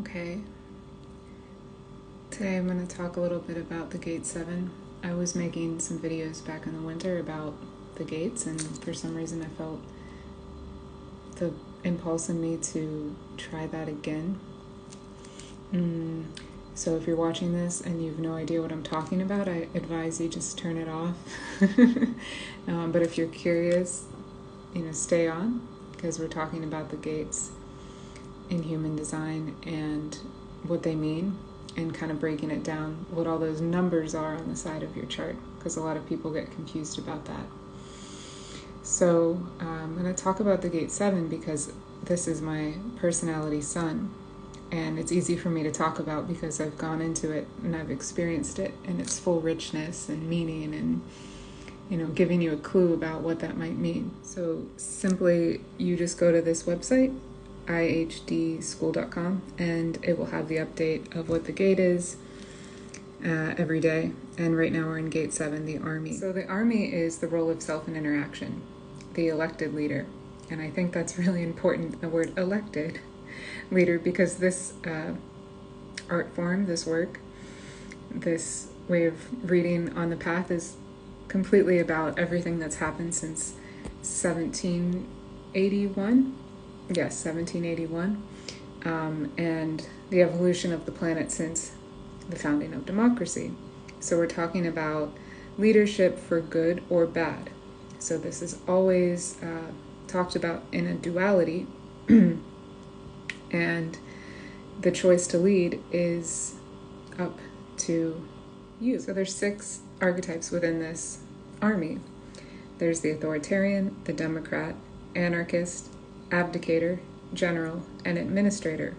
Okay, today I'm going to talk a little bit about the Gate 7. I was making some videos back in the winter about the gates, and for some reason I felt the impulse in me to try that again. So if you're watching this and you have no idea what I'm talking about, I advise you just turn it off. But if you're curious, stay on, because we're talking about the gates in human design and what they mean, and kind of breaking it down, what all those numbers are on the side of your chart, because a lot of people get confused about that. So I'm going to talk about the Gate 7 because this is my personality sun, and it's easy for me to talk about because I've gone into it and I've experienced it in its full richness and meaning, and giving you a clue about what that might mean. So simply, you just go to this website, ihdschool.com, and it will have the update of what the gate is every day. And right now we're in Gate 7, the Army. So the Army is the role of self and interaction, the elected leader. And I think that's really important, the word elected leader, because this art form, this work, this way of reading on the path is completely about everything that's happened since 1781. Yes, 1781. And the evolution of the planet since the founding of democracy. So we're talking about leadership for good or bad. So this is always talked about in a duality. And the choice to lead is up to you. So there's 6 archetypes within this army. There's the authoritarian, the democrat, anarchist, abdicator, general, and administrator.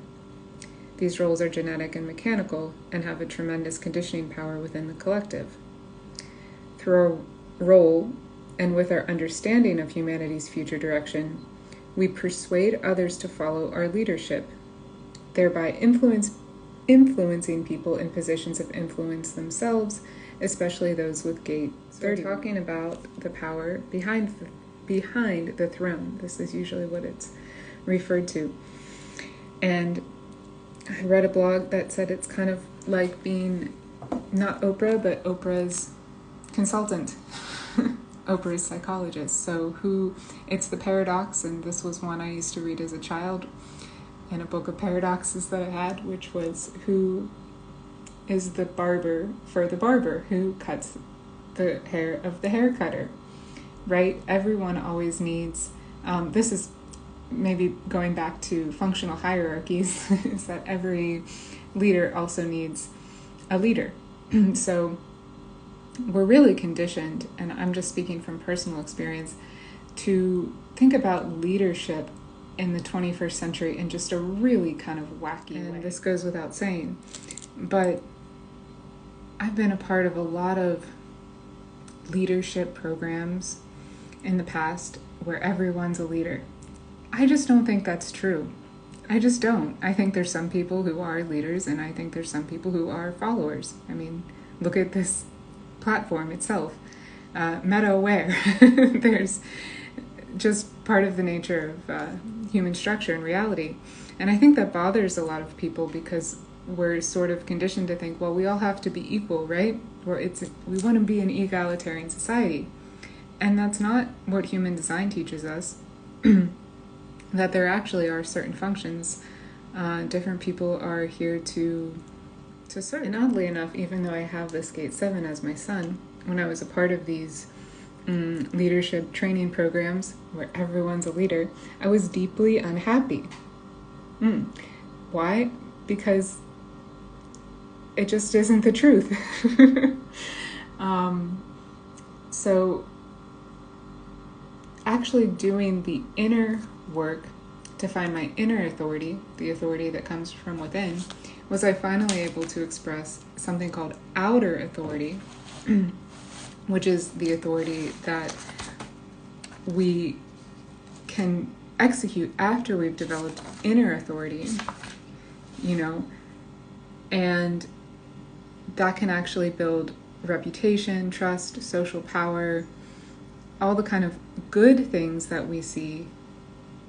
These roles are genetic and mechanical and have a tremendous conditioning power within the collective. Through our role and with our understanding of humanity's future direction, we persuade others to follow our leadership, thereby influencing people in positions of influence themselves, especially those with Gate 30. So we're talking about the power behind the throne. This is usually what it's referred to. And I read a blog that said it's kind of like being not Oprah, but Oprah's consultant. Oprah's psychologist. So it's the paradox, and this was one I used to read as a child in a book of paradoxes that I had, which was, who is the barber for the barber? Who cuts the hair of the hair cutter? Right? Everyone always needs, this is maybe going back to functional hierarchies, is that every leader also needs a leader. So we're really conditioned, and I'm just speaking from personal experience, to think about leadership in the 21st century in just a really kind of wacky way. And this goes without saying, but I've been a part of a lot of leadership programs in the past where everyone's a leader. I just don't think that's true. I just don't. I think there's some people who are leaders, and I think there's some people who are followers. I mean, look at this platform itself. Meta-aware. There's just part of the nature of human structure and reality. And I think that bothers a lot of people because we're sort of conditioned to think, well, we all have to be equal, right? We want to be an egalitarian society. And that's not what human design teaches us. That there actually are certain functions different people are here to serve. And oddly enough, even though I have this Gate 7 as my sun, when I was a part of these leadership training programs where everyone's a leader, I was deeply unhappy. Why? Because it just isn't the truth. So actually doing the inner work to find my inner authority, the authority that comes from within, was I finally able to express something called outer authority, which is the authority that we can execute after we've developed inner authority, and that can actually build reputation, trust, social power, all the kind of good things that we see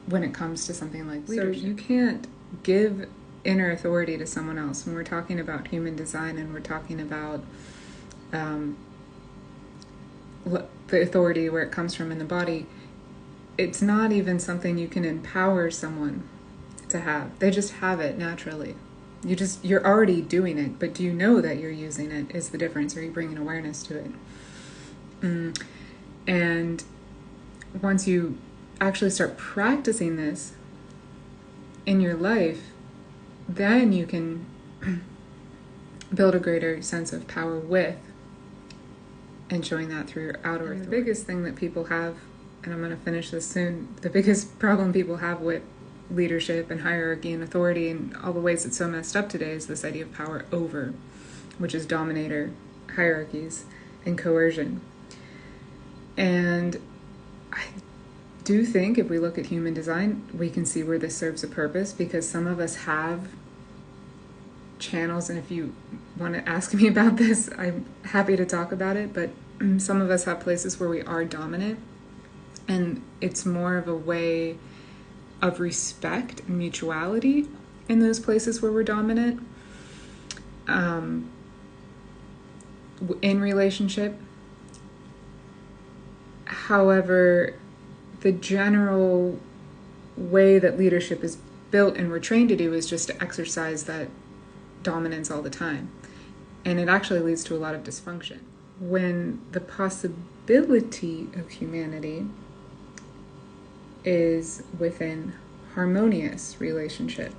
when it comes to something like leadership. So you can't give inner authority to someone else. When we're talking about human design and we're talking about the authority, where it comes from in the body, it's not even something you can empower someone to have. They just have it naturally. You're already doing it, but do you know that you're using it is the difference. Are you bringing awareness to it? And once you actually start practicing this in your life, then you can build a greater sense of power with and showing that through your outer authority. The biggest thing that people have, and I'm going to finish this soon, the biggest problem people have with leadership and hierarchy and authority and all the ways it's so messed up today is this idea of power over, which is dominator hierarchies and coercion. And I do think if we look at human design, we can see where this serves a purpose, because some of us have channels, and if you want to ask me about this, I'm happy to talk about it, but some of us have places where we are dominant, and it's more of a way of respect and mutuality in those places where we're dominant in relationship. However, the general way that leadership is built and we're trained to do is just to exercise that dominance all the time. And it actually leads to a lot of dysfunction. When the possibility of humanity is within harmonious relationship.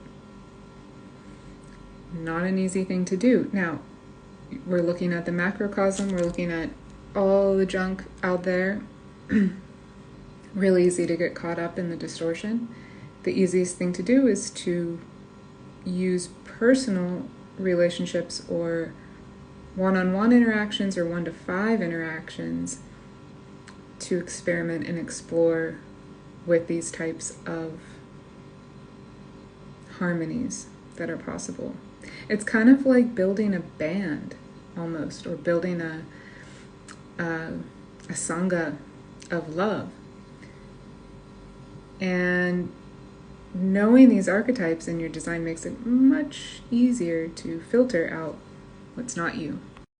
Not an easy thing to do. Now, we're looking at the macrocosm, we're looking at all the junk out there. Really easy to get caught up in the distortion. The easiest thing to do is to use personal relationships or one-on-one interactions or 1 to 5 interactions to experiment and explore with these types of harmonies that are possible. It's kind of like building a band almost, or building a sangha of love. And knowing these archetypes in your design makes it much easier to filter out what's not you.